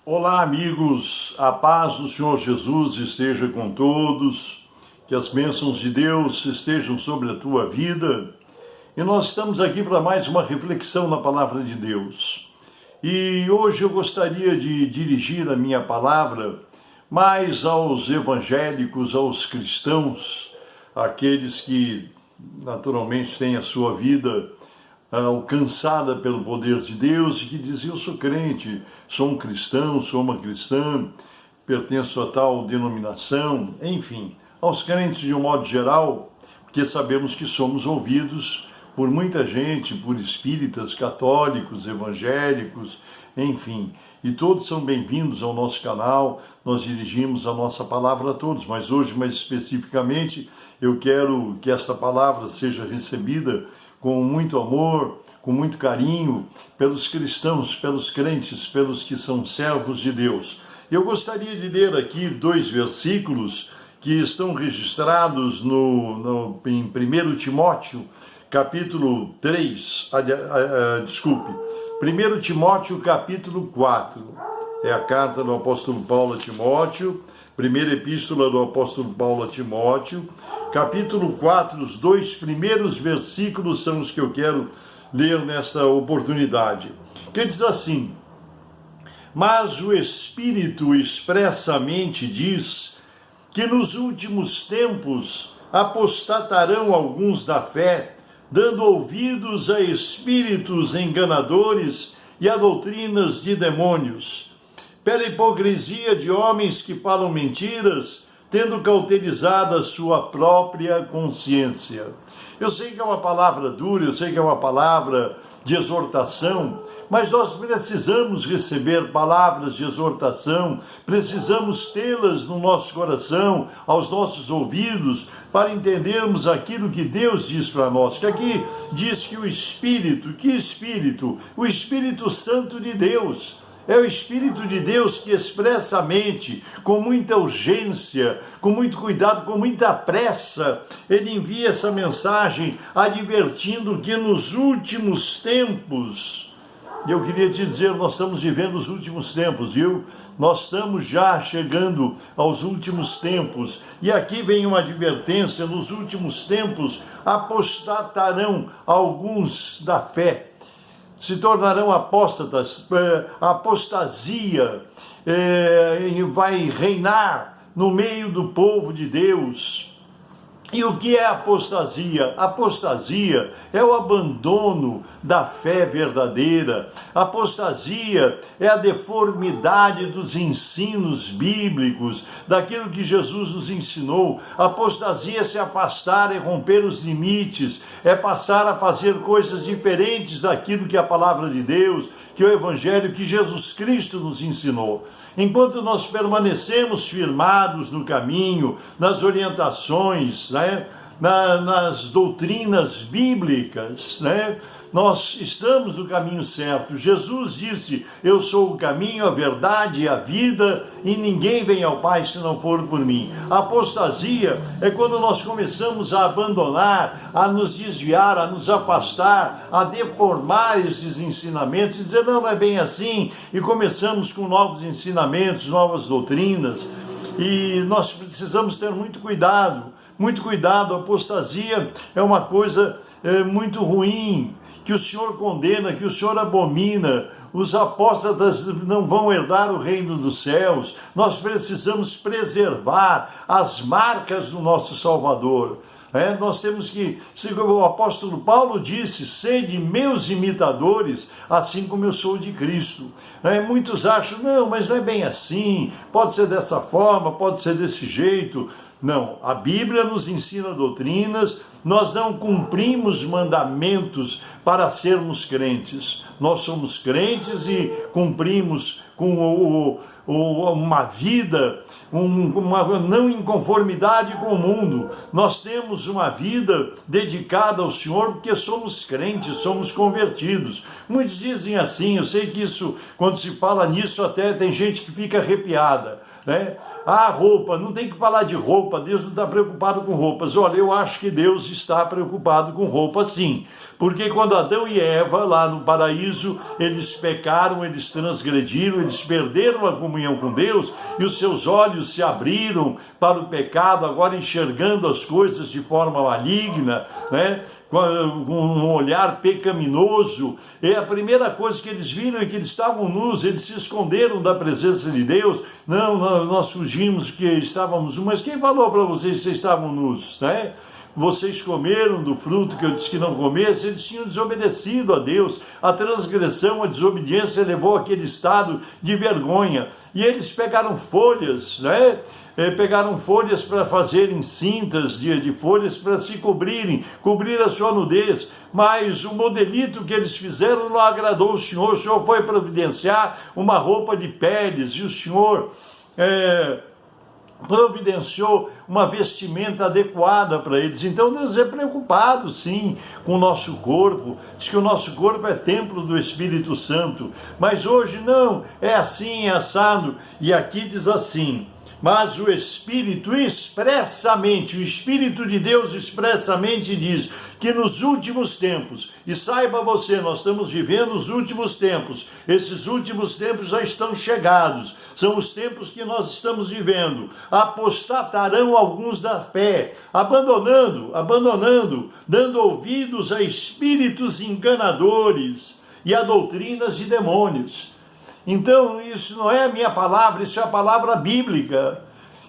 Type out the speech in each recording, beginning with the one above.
Olá, amigos, a paz do Senhor Jesus esteja com todos, que as bênçãos de Deus estejam sobre a tua vida. E nós estamos aqui para mais uma reflexão na palavra de Deus. E hoje eu gostaria de dirigir a minha palavra mais aos evangélicos, aos cristãos, aqueles que naturalmente têm a sua vida alcançada pelo poder de Deus e que dizem: eu sou crente, sou um cristão, sou uma cristã, pertenço a tal denominação, enfim, aos crentes de um modo geral, porque sabemos que somos ouvidos por muita gente, por espíritas, católicos, evangélicos, enfim, e todos são bem-vindos ao nosso canal. Nós dirigimos a nossa palavra a todos, mas hoje, mais especificamente, eu quero que esta palavra seja recebida com muito amor, com muito carinho, pelos cristãos, pelos crentes, pelos que são servos de Deus. Eu gostaria de ler aqui 2 versículos que estão registrados em 1 Timóteo, capítulo 3, 1 Timóteo, capítulo 4. É a carta do apóstolo Paulo a Timóteo, primeira epístola do apóstolo Paulo a Timóteo, capítulo 4, os 2 primeiros versículos são os que eu quero ler nesta oportunidade. Que diz assim: mas o Espírito expressamente diz que nos últimos tempos apostatarão alguns da fé, dando ouvidos a espíritos enganadores e a doutrinas de demônios, pela hipocrisia de homens que falam mentiras, tendo cauterizado a sua própria consciência. Eu sei que é uma palavra dura, eu sei que é uma palavra de exortação, mas nós precisamos receber palavras de exortação, precisamos tê-las no nosso coração, aos nossos ouvidos, para entendermos aquilo que Deus diz para nós. Que aqui diz que o Espírito, que Espírito? O Espírito Santo de Deus. É o Espírito de Deus que expressamente, com muita urgência, com muito cuidado, com muita pressa, ele envia essa mensagem advertindo que nos últimos tempos, e eu queria te dizer, nós estamos vivendo os últimos tempos, viu? Nós estamos já chegando aos últimos tempos, e aqui vem uma advertência: nos últimos tempos apostatarão alguns da fé, se tornarão apóstatas, a apostasia vai reinar no meio do povo de Deus. E o que é apostasia? Apostasia é o abandono da fé verdadeira. Apostasia é a deformidade dos ensinos bíblicos, daquilo que Jesus nos ensinou. Apostasia é se afastar, é romper os limites, é passar a fazer coisas diferentes daquilo que é a palavra de Deus, que é o Evangelho, que Jesus Cristo nos ensinou. Enquanto nós permanecemos firmados no caminho, nas orientações, nas doutrinas bíblicas, nós estamos no caminho certo. Jesus disse: eu sou o caminho, a verdade e a vida, e ninguém vem ao Pai se não for por mim. A apostasia é quando nós começamos a abandonar, a nos desviar, a nos afastar, a deformar esses ensinamentos e dizer: não é bem assim, e começamos com novos ensinamentos, novas doutrinas, e nós precisamos ter muito cuidado. Muito cuidado. A apostasia é uma coisa muito ruim, que o Senhor condena, que o Senhor abomina. Os apóstatas não vão herdar o reino dos céus. Nós precisamos preservar as marcas do nosso Salvador. Nós temos que, o apóstolo Paulo disse: sede meus imitadores, assim como eu sou de Cristo. Muitos acham: não, mas não é bem assim, pode ser dessa forma, pode ser desse jeito. Não, a Bíblia nos ensina doutrinas. Nós não cumprimos mandamentos para sermos crentes. Nós somos crentes e cumprimos com uma vida, uma não inconformidade com o mundo. Nós temos uma vida dedicada ao Senhor porque somos crentes, somos convertidos. Muitos dizem assim, eu sei que isso, quando se fala nisso, até tem gente que fica arrepiada, Ah, roupa, não tem que falar de roupa, Deus não está preocupado com roupas. Olha, eu acho que Deus está preocupado com roupa sim, porque quando Adão e Eva, lá no paraíso, eles pecaram, eles transgrediram, eles perderam a comunhão com Deus, e os seus olhos se abriram para o pecado, agora enxergando as coisas de forma maligna, né? Com um olhar pecaminoso, e a primeira coisa que eles viram é que eles estavam nus, eles se esconderam da presença de Deus. Não, nós fugimos que estávamos nus, mas quem falou para vocês que vocês estavam nus, né? Vocês comeram do fruto que eu disse que não comesse, eles tinham desobedecido a Deus, a transgressão, a desobediência levou àquele estado de vergonha, e eles pegaram folhas, né? Pegaram folhas para fazerem cintas de folhas para se cobrir a sua nudez, mas o modelito que eles fizeram não agradou o Senhor foi providenciar uma roupa de peles, e o Senhor providenciou uma vestimenta adequada para eles. Então Deus é preocupado sim com o nosso corpo, diz que o nosso corpo é templo do Espírito Santo, mas hoje não, é assim, é assado, e aqui diz assim: mas o Espírito expressamente, o Espírito de Deus expressamente diz que nos últimos tempos, e saiba você, nós estamos vivendo os últimos tempos, esses últimos tempos já estão chegados, são os tempos que nós estamos vivendo, apostatarão alguns da fé, abandonando, dando ouvidos a espíritos enganadores e a doutrinas de demônios. Então, isso não é a minha palavra, isso é a palavra bíblica.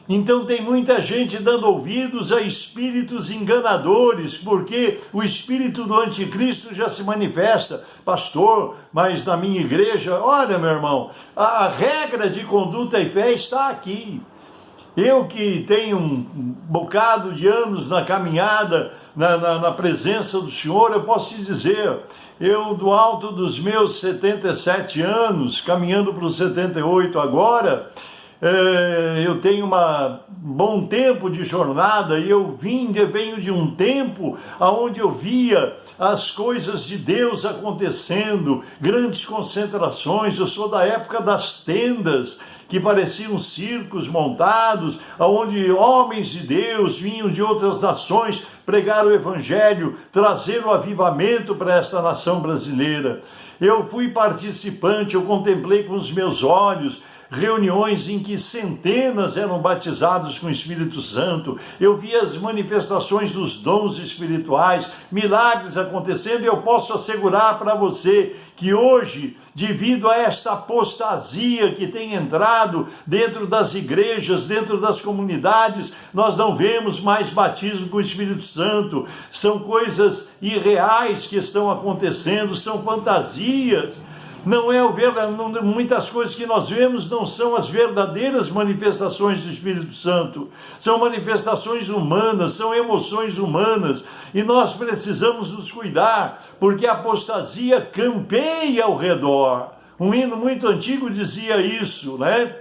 Então tem muita gente dando ouvidos a espíritos enganadores, porque o espírito do anticristo já se manifesta. Pastor, mas na minha igreja, olha meu irmão, a regra de conduta e fé está aqui. Eu que tenho um bocado de anos na caminhada, na presença do Senhor, eu posso te dizer, eu do alto dos meus 77 anos, caminhando para os 78 agora, eu tenho um bom tempo de jornada, e eu venho de um tempo onde eu via as coisas de Deus acontecendo, grandes concentrações. Eu sou da época das tendas, que pareciam circos montados, onde homens de Deus vinham de outras nações pregar o Evangelho, trazer o avivamento para esta nação brasileira. Eu fui participante, eu contemplei com os meus olhos reuniões em que centenas eram batizados com o Espírito Santo. Eu vi as manifestações dos dons espirituais, milagres acontecendo, e eu posso assegurar para você que hoje, devido a esta apostasia que tem entrado dentro das igrejas, dentro das comunidades, nós não vemos mais batismo com o Espírito Santo. São coisas irreais que estão acontecendo, são fantasias. Não é muitas coisas que nós vemos não são as verdadeiras manifestações do Espírito Santo. São manifestações humanas, são emoções humanas. E nós precisamos nos cuidar, porque a apostasia campeia ao redor. Um hino muito antigo dizia isso, né?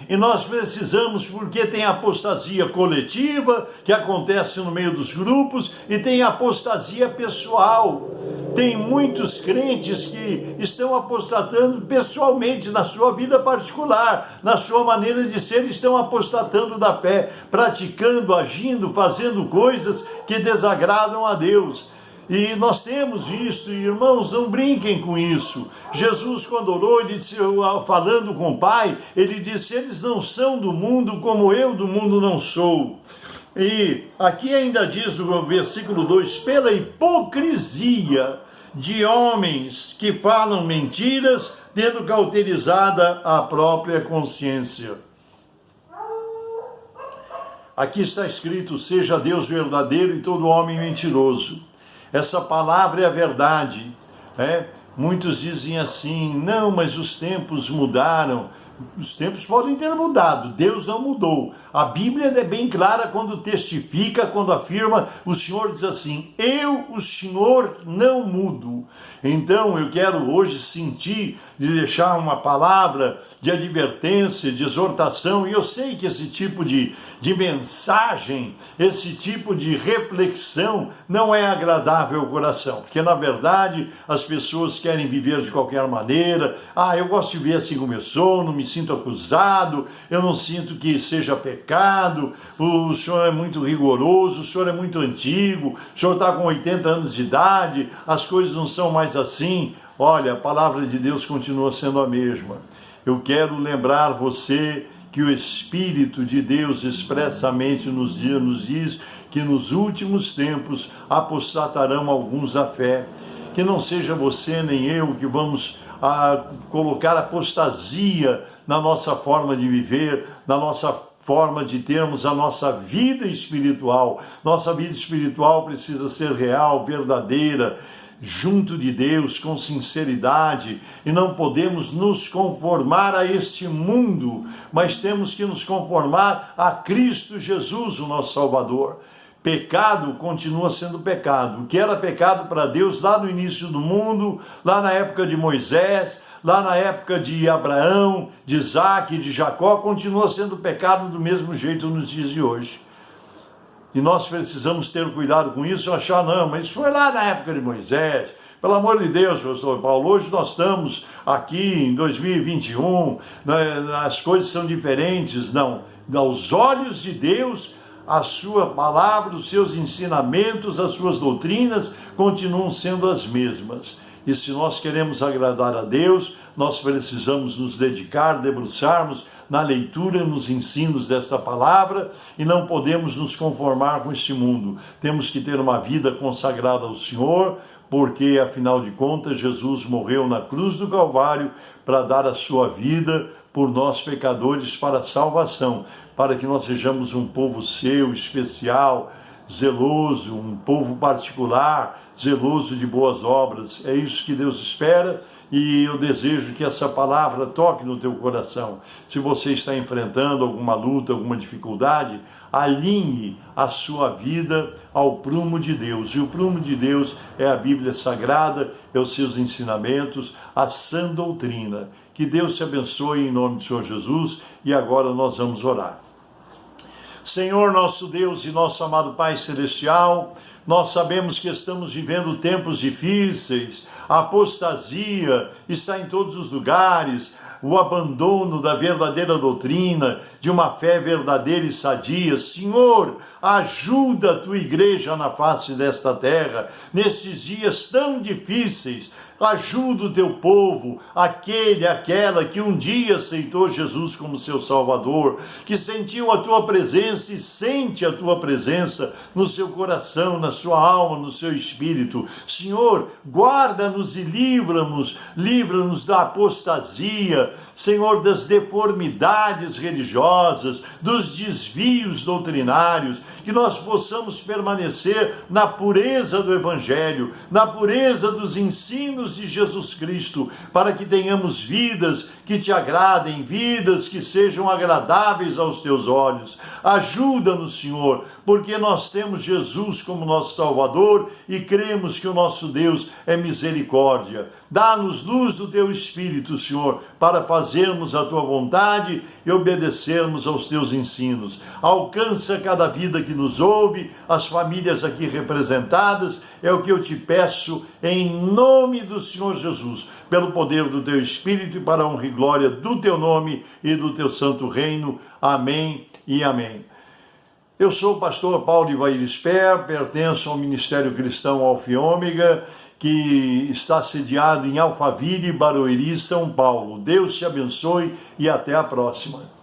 E nós precisamos, porque tem a apostasia coletiva, que acontece no meio dos grupos, e tem a apostasia pessoal. Tem muitos crentes que estão apostatando pessoalmente, na sua vida particular, na sua maneira de ser, estão apostatando da fé, praticando, agindo, fazendo coisas que desagradam a Deus. E nós temos isso, irmãos, não brinquem com isso. Jesus, quando orou, ele disse, falando com o Pai, ele disse: eles não são do mundo como eu do mundo não sou. E aqui ainda diz no versículo 2, pela hipocrisia de homens que falam mentiras, tendo cauterizada a própria consciência. Aqui está escrito: seja Deus verdadeiro e todo homem mentiroso. Essa palavra é a verdade, né? Muitos dizem assim: não, mas os tempos mudaram. Os tempos podem ter mudado, Deus não mudou. A Bíblia é bem clara quando testifica, quando afirma, o Senhor diz assim: eu, o Senhor, não mudo. Então eu quero hoje sentir de deixar uma palavra de advertência, de exortação, e eu sei que esse tipo de mensagem, esse tipo de reflexão não é agradável ao coração, porque na verdade as pessoas querem viver de qualquer maneira. Eu gosto de viver assim como eu sou, não me sinto acusado, eu não sinto que seja pecado, o senhor é muito rigoroso, o senhor é muito antigo, o senhor está com 80 anos de idade, as coisas não são mais assim. Olha, a palavra de Deus continua sendo a mesma. Eu quero lembrar você que o Espírito de Deus expressamente nos diz que nos últimos tempos apostatarão alguns da fé. Que não seja você nem eu que vamos colocar apostasia na nossa forma de viver, na nossa forma de termos a nossa vida espiritual. Nossa vida espiritual precisa ser real, verdadeira, junto de Deus, com sinceridade, e não podemos nos conformar a este mundo, mas temos que nos conformar a Cristo Jesus, o nosso Salvador. Pecado continua sendo pecado. O que era pecado para Deus lá no início do mundo, lá na época de Moisés, lá na época de Abraão, de Isaac, de Jacó, continua sendo pecado do mesmo jeito nos dias de hoje. E nós precisamos ter cuidado com isso, achar, não, mas isso foi lá na época de Moisés. Pelo amor de Deus, pastor Paulo, hoje nós estamos aqui em 2021, as coisas são diferentes. Não, aos olhos de Deus, a sua palavra, os seus ensinamentos, as suas doutrinas continuam sendo as mesmas. E se nós queremos agradar a Deus, nós precisamos nos dedicar, debruçarmos na leitura, nos ensinos dessa palavra, e não podemos nos conformar com este mundo. Temos que ter uma vida consagrada ao Senhor, porque, afinal de contas, Jesus morreu na cruz do Calvário para dar a sua vida por nós pecadores para a salvação, para que nós sejamos um povo seu, especial, zeloso, um povo particular, zeloso de boas obras. É isso que Deus espera. E eu desejo que essa palavra toque no teu coração. Se você está enfrentando alguma luta, alguma dificuldade, alinhe a sua vida ao prumo de Deus. E o prumo de Deus é a Bíblia Sagrada, é os seus ensinamentos, a sã doutrina. Que Deus te abençoe em nome do Senhor Jesus. E agora nós vamos orar. Senhor, nosso Deus e nosso amado Pai Celestial, nós sabemos que estamos vivendo tempos difíceis, a apostasia está em todos os lugares, o abandono da verdadeira doutrina, de uma fé verdadeira e sadia. Senhor, ajuda a tua igreja na face desta terra, nesses dias tão difíceis. Ajuda o teu povo, aquela que um dia aceitou Jesus como seu Salvador, que sentiu a tua presença e sente a tua presença no seu coração, na sua alma, no seu espírito. Senhor, guarda-nos e livra-nos da apostasia, Senhor, das deformidades religiosas, dos desvios doutrinários, que nós possamos permanecer na pureza do Evangelho, na pureza dos ensinos de Jesus Cristo, para que tenhamos vidas que te agradem, vidas que sejam agradáveis aos teus olhos. Ajuda-nos, Senhor, porque nós temos Jesus como nosso Salvador e cremos que o nosso Deus é misericórdia. Dá-nos luz do teu Espírito, Senhor, para fazermos a tua vontade e obedecermos aos teus ensinos. Alcança cada vida que nos ouve, as famílias aqui representadas, é o que eu te peço em nome do Senhor Jesus, pelo poder do teu Espírito e para a honra e glória do teu nome e do teu santo reino. Amém e amém. Eu sou o pastor Paulo Ivair Esper, pertenço ao Ministério Cristão Alfa e Ômega, que está sediado em Alphaville, Barueri, São Paulo. Deus te abençoe e até a próxima.